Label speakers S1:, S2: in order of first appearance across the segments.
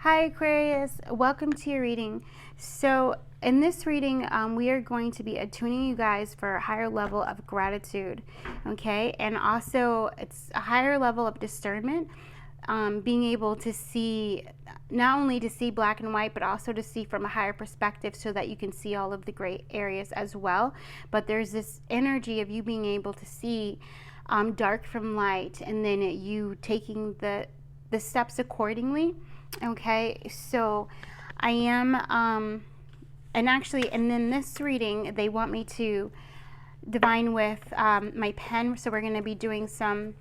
S1: Hi Aquarius, welcome to your reading. So in this reading, we are going to be attuning you guys for a higher level of gratitude, okay? And also it's a higher level of discernment, being able to see, not only to see black and white, but also to see from a higher perspective so that you can see all of the gray areas as well. But there's this energy of you being able to see dark from light, and then you taking the steps accordingly. Okay, so I am, and actually, and then this reading, they want me to divine with my pen, so we're going to be doing some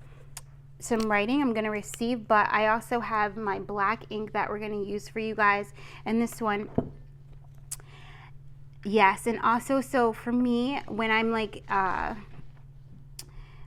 S1: writing I'm going to receive, but I also have my black ink that we're going to use for you guys, and this one, yes, and also, so for me, when I'm like,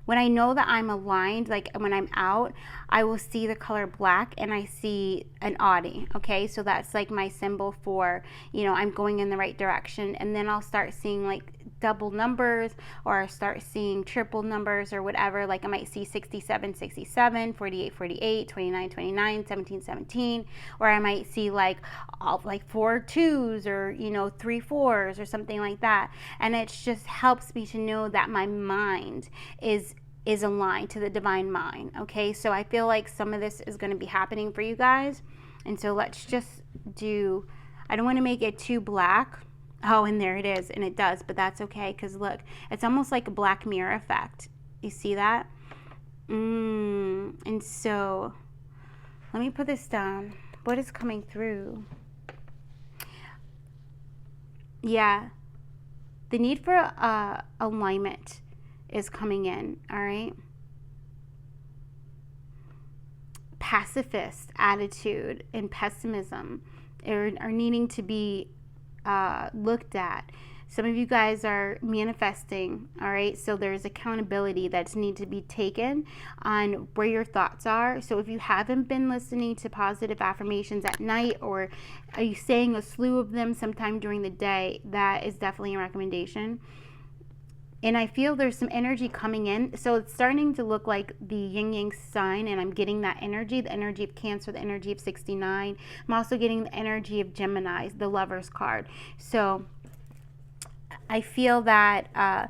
S1: when I know that I'm aligned, like when I'm out, I will see the color black and I see an Audi, okay? So that's like my symbol for, you know, I'm going in the right direction. And then I'll start seeing like double numbers, or I start seeing triple numbers or whatever. Like I might see 67, 67, 48, 48, 29, 29, 17, 17. Or I might see like all, like 4 2s, or, you know, 3 4s or something like that. And it just helps me to know that my mind is aligned to the divine mind, okay? So I feel like some of this is going to be happening for you guys. And so let's just do, I don't want to make it too black. Oh, and there it is, and it does, but that's okay, because look, it's almost like a Black Mirror effect. You see that? And so let me put this down. What is coming through? Yeah, the need for alignment is coming in, all right? Pacifist attitude and pessimism are needing to be looked at. Some of you guys are manifesting, all right? So there's accountability that's need to be taken on where your thoughts are. So if you haven't been listening to positive affirmations at night, or are you saying a slew of them sometime during the day, that is definitely a recommendation. And I feel there's some energy coming in. So it's starting to look like the yin yang sign, and I'm getting that energy, the energy of Cancer, the energy of 69. I'm also getting the energy of Gemini, the Lover's card. So I feel that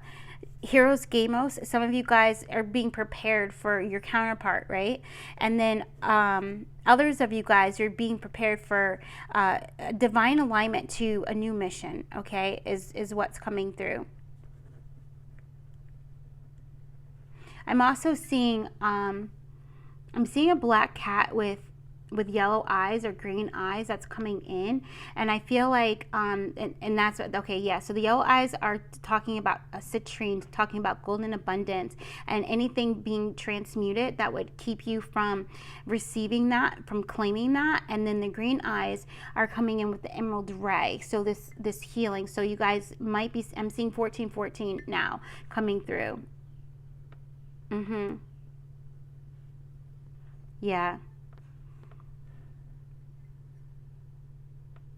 S1: Heroes Gamos, some of you guys are being prepared for your counterpart, right? And then others of you guys are being prepared for divine alignment to a new mission, okay, is what's coming through. I'm also seeing, I'm seeing a black cat with yellow eyes or green eyes that's coming in, and I feel like, and that's, okay, yeah, so the yellow eyes are talking about a citrine, talking about golden abundance, and anything being transmuted that would keep you from receiving that, from claiming that. And then the green eyes are coming in with the emerald ray, so this healing. So you guys might be, I'm seeing 1414 now coming through. Yeah.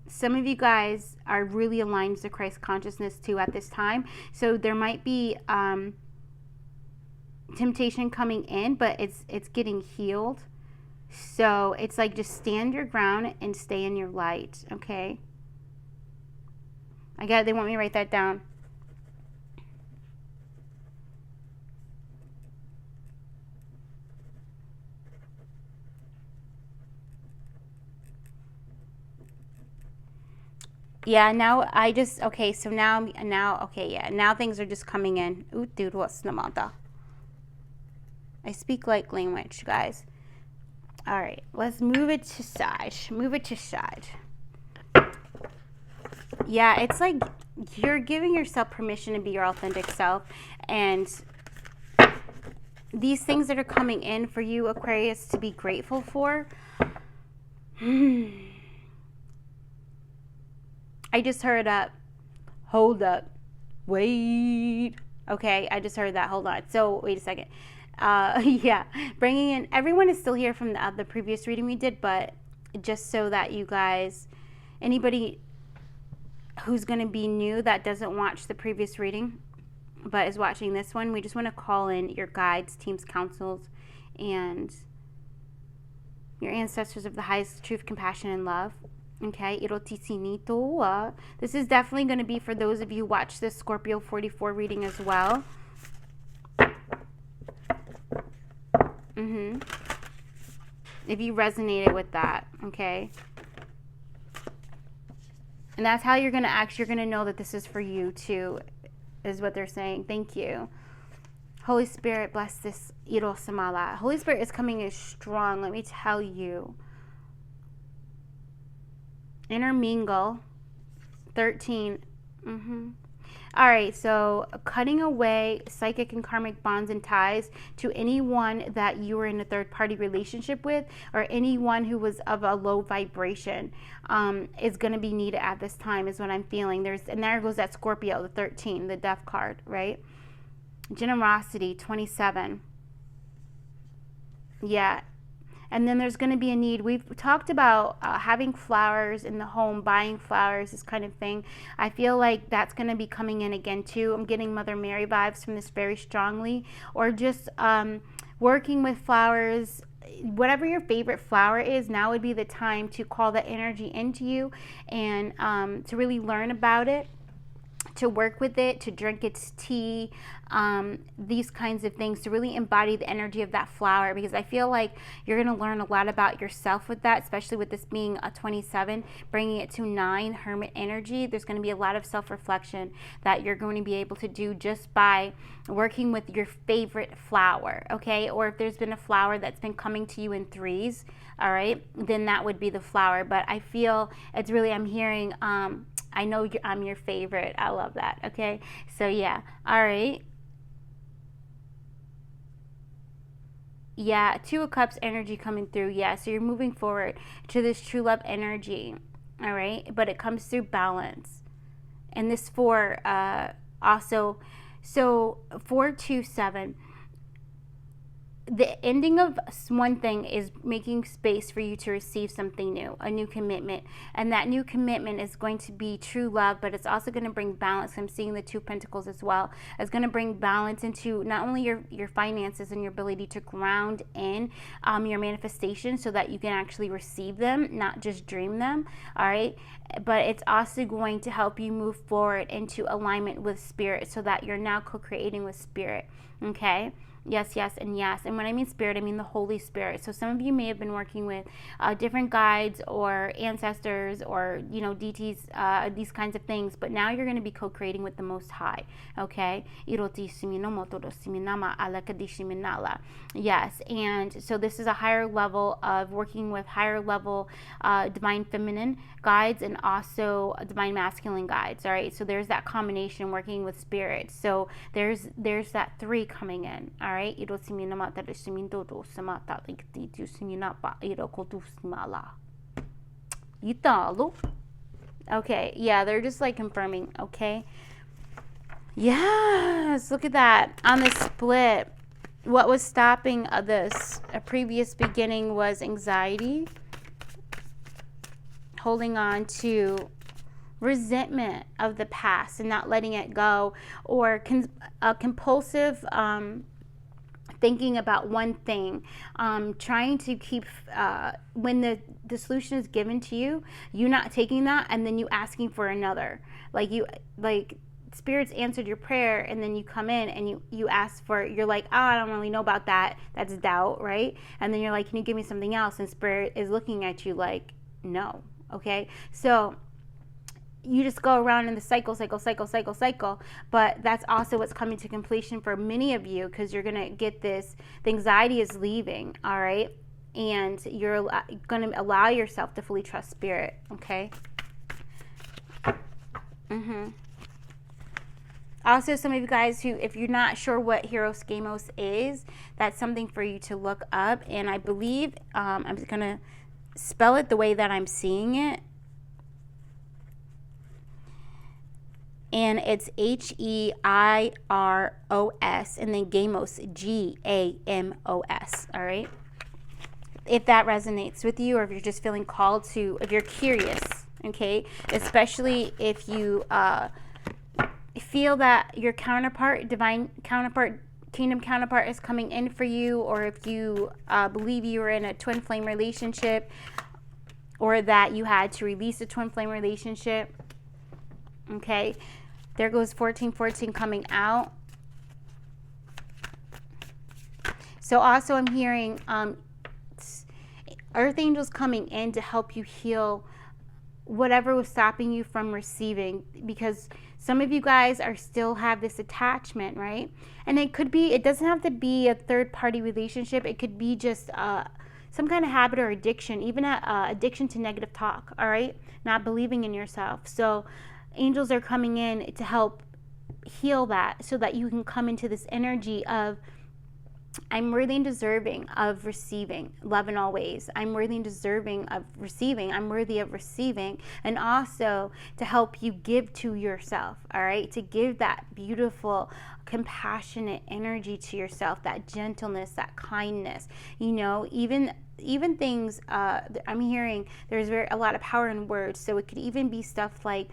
S1: Some of you guys are really aligned to Christ consciousness too at this time. So there might be temptation coming in, but it's getting healed. So it's like, just stand your ground and stay in your light, okay? They want me to write that down. Yeah, now I just, okay, so now, okay, yeah, now things are just coming in. Ooh, dude, what's the matter? I speak like language, guys. All right, let's move it to side. Move it to side. Yeah, it's like you're giving yourself permission to be your authentic self. And these things that are coming in for you, Aquarius, to be grateful for. I just heard hold up, wait. Okay, I just heard that, hold on. So wait a second. Yeah, bringing in, everyone is still here from the previous reading we did, but just so that you guys, anybody who's going to be new that doesn't watch the previous reading but is watching this one, we just want to call in your guides, teams, councils, and your ancestors of the highest truth, compassion, and love. Okay, this is definitely going to be for those of you who watch this Scorpio 44 reading as well. If you resonated with that, okay? And that's how you're going to you're going to know that this is for you too, is what they're saying. Thank you. Holy Spirit, bless this Irosamala. Holy Spirit is coming in strong, let me tell you. Intermingle. 13. All right, so cutting away psychic and karmic bonds and ties to anyone that you were in a third-party relationship with, or anyone who was of a low vibration, is going to be needed at this time, is what I'm feeling. And there goes that Scorpio, the 13, the death card, right? Generosity, 27. Yeah. And then there's going to be a need. We've talked about having flowers in the home, buying flowers, this kind of thing. I feel like that's going to be coming in again too. I'm getting Mother Mary vibes from this very strongly. Or just working with flowers. Whatever your favorite flower is, now would be the time to call that energy into you and to really learn about it, to work with it, to drink its tea, these kinds of things, to really embody the energy of that flower, because I feel like you're going to learn a lot about yourself with that, especially with this being a 27, bringing it to 9, hermit energy. There's going to be a lot of self-reflection that you're going to be able to do just by working with your favorite flower, okay? Or if there's been a flower that's been coming to you in 3s, all right, then that would be the flower. But I feel it's really, I'm hearing, I know I'm your favorite. I love that. Okay. So yeah. All right. Yeah. 2 of Cups energy coming through. Yeah. So you're moving forward to this true love energy. All right. But it comes through balance. And this 4 also. So 427. The ending of one thing is making space for you to receive something new, a new commitment. And that new commitment is going to be true love, but it's also going to bring balance. I'm seeing the 2 Pentacles as well. It's going to bring balance into not only your finances and your ability to ground in your manifestation so that you can actually receive them, not just dream them, all right? But it's also going to help you move forward into alignment with spirit so that you're now co-creating with spirit, okay? Yes, yes, and yes. And when I mean spirit, I mean the Holy Spirit. So some of you may have been working with different guides or ancestors or, you know, DTs, these kinds of things. But now you're going to be co-creating with the Most High. Okay? Yes. And so this is a higher level of working with higher level divine feminine guides and also divine masculine guides. All right? So there's that combination working with spirit. So there's that 3 coming in. All right. Okay. Yeah, they're just like confirming. Okay. Yes. Look at that. On the split, what was stopping this a previous beginning was anxiety, holding on to resentment of the past and not letting it go, or compulsive thinking about one thing, trying to keep, when the solution is given to you, you not taking that and then you asking for another. Like spirits answered your prayer and then you come in and you ask for, you're like, oh, I don't really know about that. That's doubt, right? And then you're like, can you give me something else? And spirit is looking at you like, no. Okay. So you just go around in the cycle. But that's also what's coming to completion for many of you, because you're going to get this, the anxiety is leaving, all right? And you're going to allow yourself to fully trust spirit, okay? Also, some of you guys who, if you're not sure what Hieros Gamos is, that's something for you to look up. And I believe, I'm going to spell it the way that I'm seeing it. And it's Heiros, and then Gamos, Gamos, all right? If that resonates with you, or if you're just feeling called to, if you're curious, okay? Especially if you feel that your counterpart, divine counterpart, kingdom counterpart is coming in for you, or if you believe you were in a twin flame relationship, or that you had to release a twin flame relationship. Okay, there goes 1414 coming out. So also I'm hearing earth angels coming in to help you heal whatever was stopping you from receiving, because some of you guys are still have this attachment, right? And it could be, it doesn't have to be a third party relationship. It could be just some kind of habit or addiction, even addiction to negative talk, all right? Not believing in yourself. So angels are coming in to help heal that, so that you can come into this energy of, I'm worthy and deserving of receiving love in all ways. I'm worthy and deserving of receiving. I'm worthy of receiving. And also to help you give to yourself, all right? To give that beautiful, compassionate energy to yourself, that gentleness, that kindness, you know, even things, I'm hearing there's a lot of power in words. So it could even be stuff like,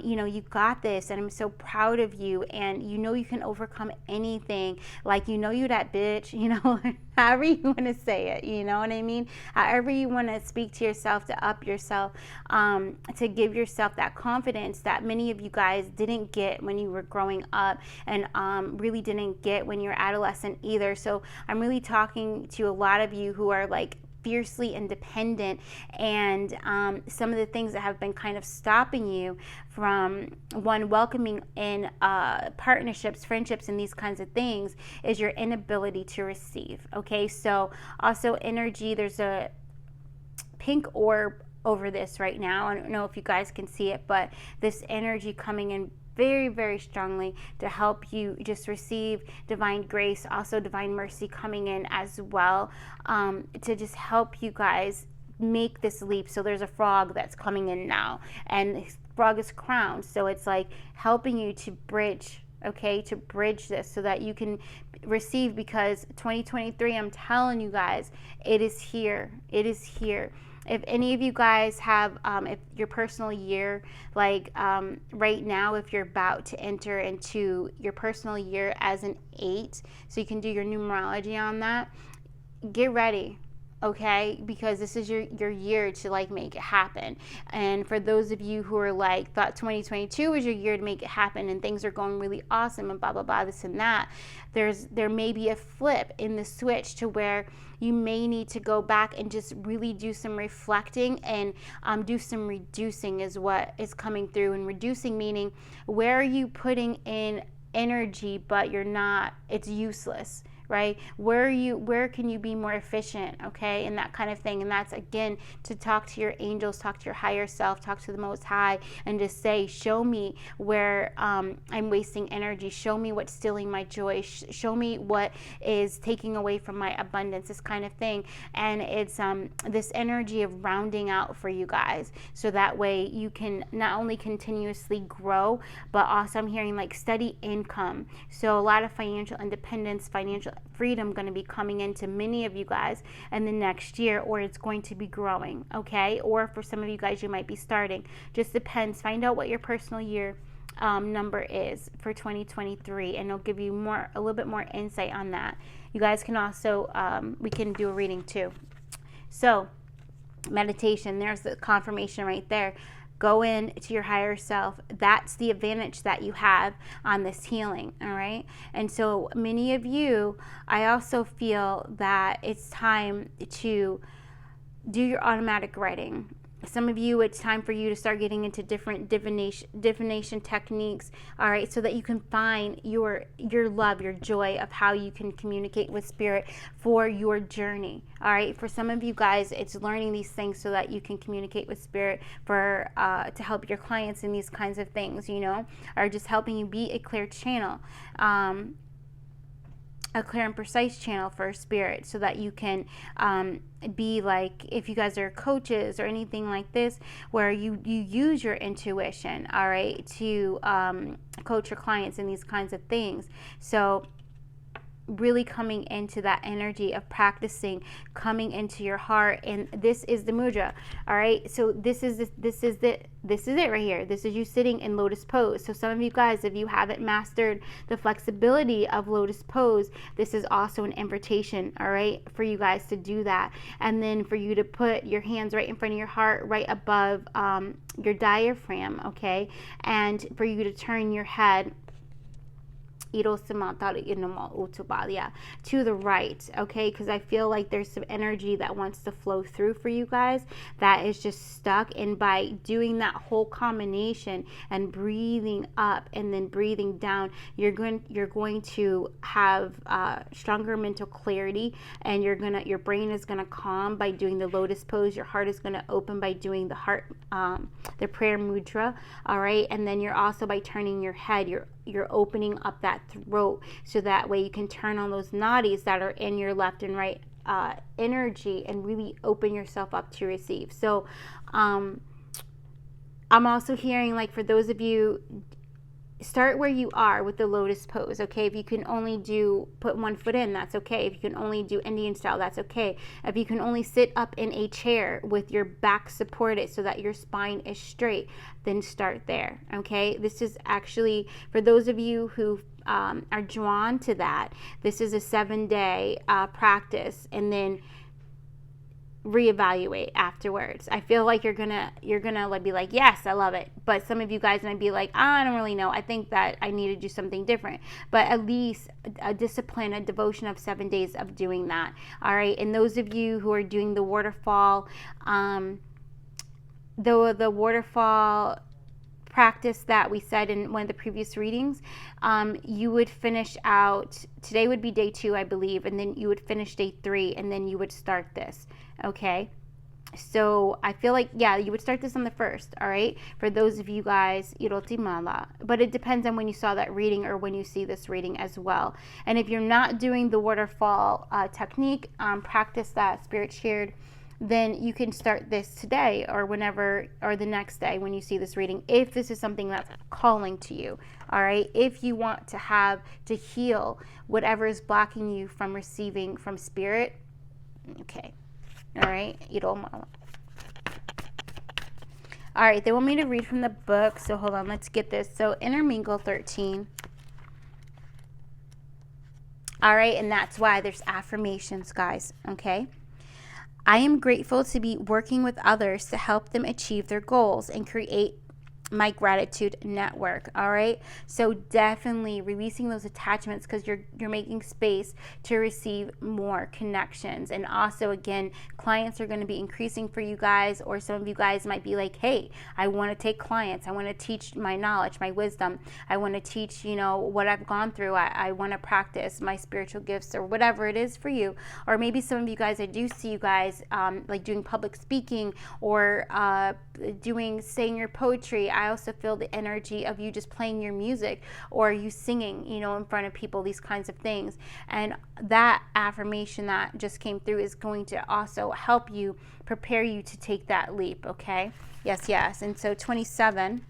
S1: you know, you got this, and I'm so proud of you, and you know you can overcome anything, like, you know, you that bitch, you know, however you want to say it, you know what I mean? However you want to speak to yourself, to up yourself, to give yourself that confidence that many of you guys didn't get when you were growing up, and really didn't get when you're adolescent either. So I'm really talking to a lot of you who are like fiercely independent, and some of the things that have been kind of stopping you from welcoming in partnerships, friendships, and these kinds of things is your inability to receive. Okay, so also energy, there's a pink orb over this right now. I don't know if you guys can see it, but this energy coming in very, very strongly to help you just receive divine grace, also divine mercy coming in as well, to just help you guys make this leap. So there's a frog that's coming in now, and the frog is crowned, so it's like helping you to bridge, okay, to bridge this so that you can receive, because 2023, I'm telling you guys, it is here. It is here. If any of you guys have, if your personal year, like right now, if you're about to enter into your personal year as an 8, so you can do your numerology on that, get ready. Okay, because this is your year to like make it happen. And for those of you who are like thought 2022 was your year to make it happen and things are going really awesome and blah blah blah, this and that, there may be a flip in the switch to where you may need to go back and just really do some reflecting and do some reducing is what is coming through. And reducing meaning, where are you putting in energy but you're not, it's useless, right? Where can you be more efficient, okay, and that kind of thing. And that's, again, to talk to your angels, talk to your higher self, talk to the Most High, and just say, show me where I'm wasting energy, show me what's stealing my joy, show me what is taking away from my abundance, this kind of thing. And it's this energy of rounding out for you guys, so that way you can not only continuously grow, but also I'm hearing like steady income. So a lot of financial independence, financial freedom going to be coming into many of you guys in the next year, or it's going to be growing, okay? Or for some of you guys, you might be starting. Just depends. Find out what your personal year number is for 2023, and it'll give you a little bit more insight on that. You guys can also, we can do a reading too. So meditation, there's the confirmation right there. Go in to your higher self. That's the advantage that you have on this healing, all right? And so many of you, I also feel that it's time to do your automatic writing. Some of you, it's time for you to start getting into different divination techniques, all right, so that you can find your love, your joy of how you can communicate with spirit for your journey, all right? For some of you guys, it's learning these things so that you can communicate with spirit for to help your clients in these kinds of things, you know, or just helping you be a clear channel. A clear and precise channel for spirit, so that you can be like, if you guys are coaches or anything like this, where you use your intuition, all right, to coach your clients in these kinds of things. So really coming into that energy of practicing, coming into your heart. And this is the mudra. All right, so this is it right here. This is you sitting in lotus pose. So some of you guys, if you haven't mastered the flexibility of lotus pose, this is also an invitation, all right, for you guys to do that. And then for you to put your hands right in front of your heart, right above your diaphragm, okay, and for you to turn your head to the right, okay, because I feel like there's some energy that wants to flow through for you guys that is just stuck. And by doing that whole combination and breathing up and then breathing down, you're going to have stronger mental clarity, and your brain is gonna calm by doing the lotus pose. Your heart is gonna open by doing the heart, the prayer mudra, all right. And then you're also, by turning your head, you're opening up that throat, so that way you can turn on those nadis that are in your left and right energy and really open yourself up to receive. So I'm also hearing, like, for those of you, start where you are with the lotus pose, okay? If you can only put one foot in, that's okay. If you can only do Indian style, that's okay. If you can only sit up in a chair with your back supported so that your spine is straight, then start there, okay? This is actually, for those of you who are drawn to that, this is a 7-day practice, and then reevaluate afterwards. I feel like you're gonna like be like, yes, I love it. But some of you guys might be like, I don't really know. I think that I need to do something different. But at least a discipline, a devotion of 7 days of doing that. All right. And those of you who are doing the waterfall, the waterfall practice that we said in one of the previous readings, you would finish out, today would be day 2, I believe, and then you would finish day 3, and then you would start this, okay? So I feel like, yeah, you would start this on the 1st, all right? For those of you guys, Irotimala. But it depends on when you saw that reading or when you see this reading as well. And if you're not doing the waterfall technique, practice that Spirit shared, then you can start this today or whenever, or the next day when you see this reading, if this is something that's calling to you, all right? If you want to heal whatever is blocking you from receiving from Spirit, okay, all right? All right, they want me to read from the book, so hold on, let's get this. So Intermingle 13. All right, and that's why there's affirmations, guys, okay? I am grateful to be working with others to help them achieve their goals and create my gratitude network. All right, so definitely releasing those attachments, because you're making space to receive more connections. And also, again, clients are going to be increasing for you guys, or some of you guys might be like, hey, I want to take clients, I want to teach my knowledge, my wisdom, I want to teach, what I've gone through, I want to practice my spiritual gifts, or whatever it is for you. Or maybe some of you guys, I do see you guys like doing public speaking, or saying your poetry. I also feel the energy of you just playing your music, or you singing, in front of people, these kinds of things. And that affirmation that just came through is going to also help you, prepare you to take that leap, okay? Yes. And so 27,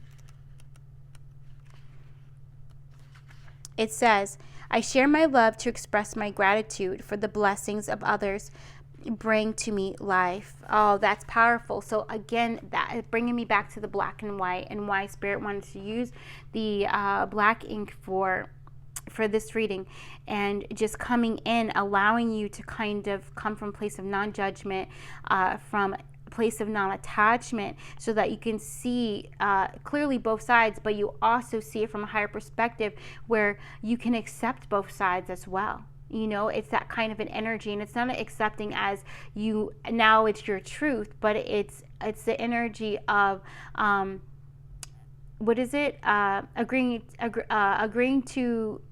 S1: it says, I share my love to express my gratitude for the blessings of others bring to me life. Oh, that's powerful. So again, that is bringing me back to the black and white, and why Spirit wanted to use the black ink for this reading, and just coming in, allowing you to kind of come from a place of non-judgment, from a place of non-attachment, so that you can see clearly both sides, but you also see it from a higher perspective where you can accept both sides as well. It's that kind of an energy, and it's not accepting as you, now it's your truth, but it's the energy of, what is it? Agreeing to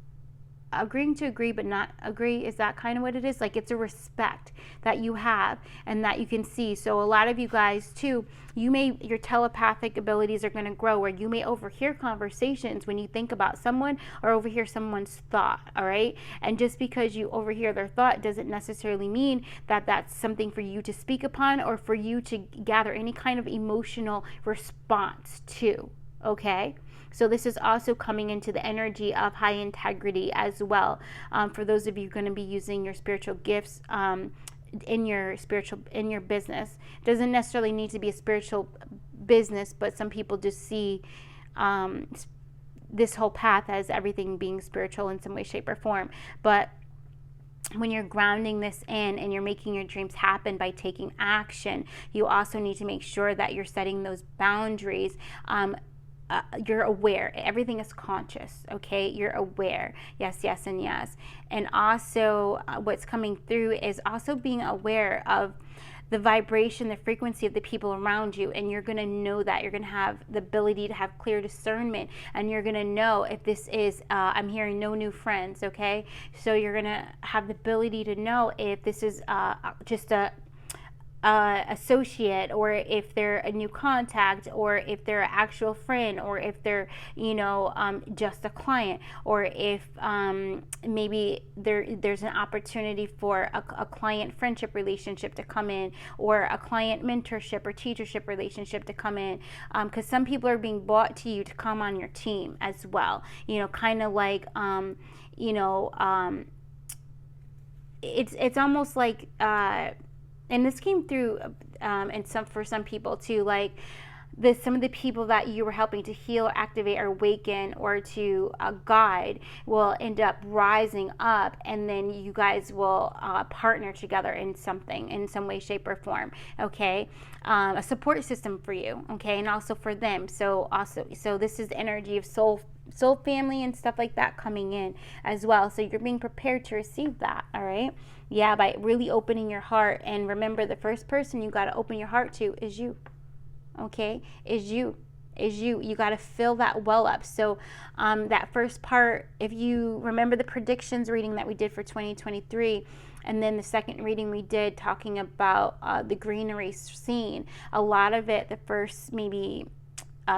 S1: agree but not agree. Is that kind of what it is? Like, it's a respect that you have and that you can see. So a lot of you guys too, your telepathic abilities are going to grow, where you may overhear conversations when you think about someone, or overhear someone's thought, all right? And just because you overhear their thought doesn't necessarily mean that that's something for you to speak upon, or for you to gather any kind of emotional response to, okay? So this is also coming into the energy of high integrity as well. For those of you going to be using your spiritual gifts in your business. It doesn't necessarily need to be a spiritual business, but some people just see this whole path as everything being spiritual in some way, shape, or form. But when you're grounding this in and you're making your dreams happen by taking action, you also need to make sure that you're setting those boundaries. You're aware. Everything is conscious, okay? You're aware. Yes, yes, and yes. And also what's coming through is also being aware of the vibration, the frequency of the people around you, and you're going to know that. You're going to have the ability to have clear discernment, and you're going to know if this is, I'm hearing no new friends, okay? So you're going to have the ability to know if this is just a associate, or if they're a new contact, or if they're an actual friend, or if they're, just a client, or if maybe there's an opportunity for a client friendship relationship to come in, or a client mentorship or teachership relationship to come in, because some people are being brought to you to come on your team as well, kind of like it's almost like and this came through and for some people too, like some of the people that you were helping to heal, activate, or awaken, or to guide will end up rising up, and then you guys will partner together in something, in some way, shape, or form, okay? A support system for you, okay, and also for them. So this is the energy of soul family and stuff like that coming in as well. So you're being prepared to receive that, all right? Yeah, by really opening your heart. And remember, the first person you got to open your heart to is you, okay? Is you. You got to fill that well up. So that first part, if you remember the predictions reading that we did for 2023, and then the second reading we did talking about the greenery scene, a lot of it, the first maybe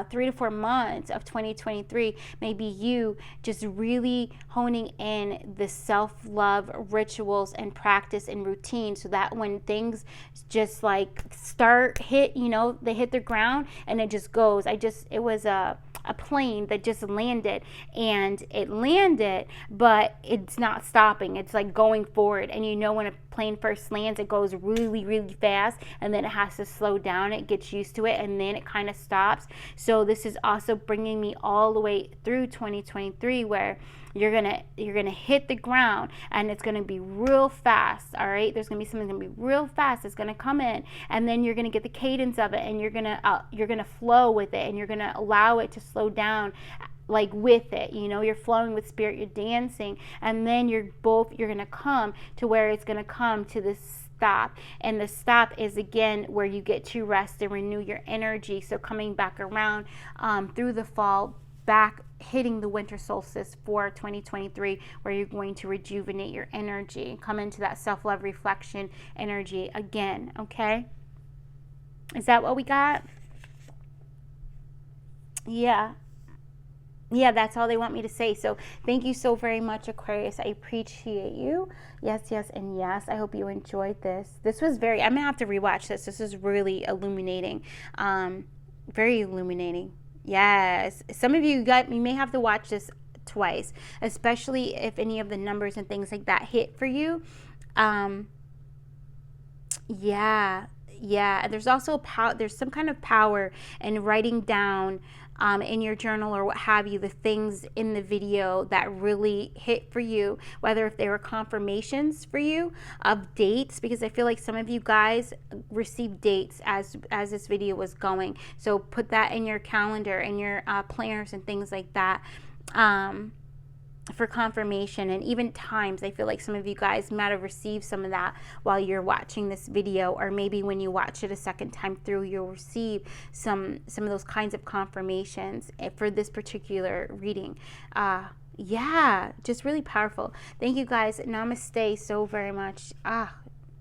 S1: 3 to 4 months of 2023, maybe you just really honing in the self-love rituals and practice and routine, so that when things just like they hit the ground and it just goes. It was a plane that just landed, and it landed, but it's not stopping. It's like going forward. And when a plane first lands, it goes really, really fast, and then it has to slow down. It gets used to it, and then it kind of stops. So this is also bringing me all the way through 2023, where you're gonna hit the ground, and it's gonna be real fast. All right, there's gonna be something gonna be real fast. It's gonna come in, and then you're gonna get the cadence of it, and you're gonna flow with it, and you're gonna allow it to slow down, like with it. You're flowing with spirit, you're dancing, and then you're gonna come to where it's gonna come to this stop. And the stop is again where you get to rest and renew your energy. So coming back around through the fall, back hitting the winter solstice for 2023, where you're going to rejuvenate your energy, come into that self-love reflection energy again. Okay, is that what we got? Yeah, that's all they want me to say. So thank you so very much, Aquarius. I appreciate you. Yes, yes, and yes. I hope you enjoyed this. This was I'm gonna have to rewatch this. This is really illuminating, very illuminating. Yes, some of you may have to watch this twice, especially if any of the numbers and things like that hit for you. Yeah. There's also there's some kind of power in writing down in your journal or what have you, the things in the video that really hit for you, whether if they were confirmations for you of dates, because I feel like some of you guys received dates as this video was going. So put that in your calendar and your planners and things like that. For confirmation, and even times. I feel like some of you guys might have received some of that while you're watching this video, or maybe when you watch it a second time through, you'll receive some of those kinds of confirmations for this particular reading. Yeah, just really powerful. Thank you guys. Namaste so very much.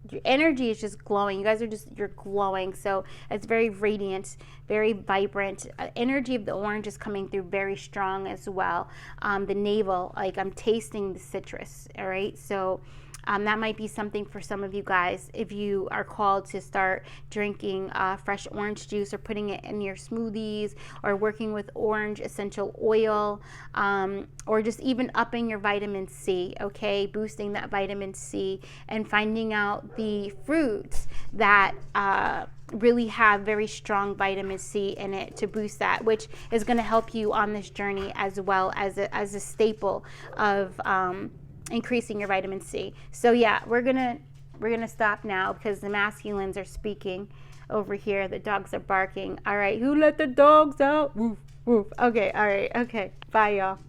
S1: Your energy is just glowing. You guys you're glowing. So it's very radiant, very vibrant. Energy of the orange is coming through very strong as well. The navel, like I'm tasting the citrus. All right. So That might be something for some of you guys if you are called to start drinking fresh orange juice or putting it in your smoothies, or working with orange essential oil, or just even upping your vitamin C, okay? Boosting that vitamin C and finding out the fruits that really have very strong vitamin C in it to boost that, which is going to help you on this journey as well as a staple of increasing your vitamin C. So yeah, we're gonna stop now because the masculines are speaking over here. The dogs are barking. All right, who let the dogs out? Woof, woof. Okay, all right, okay. Bye, y'all.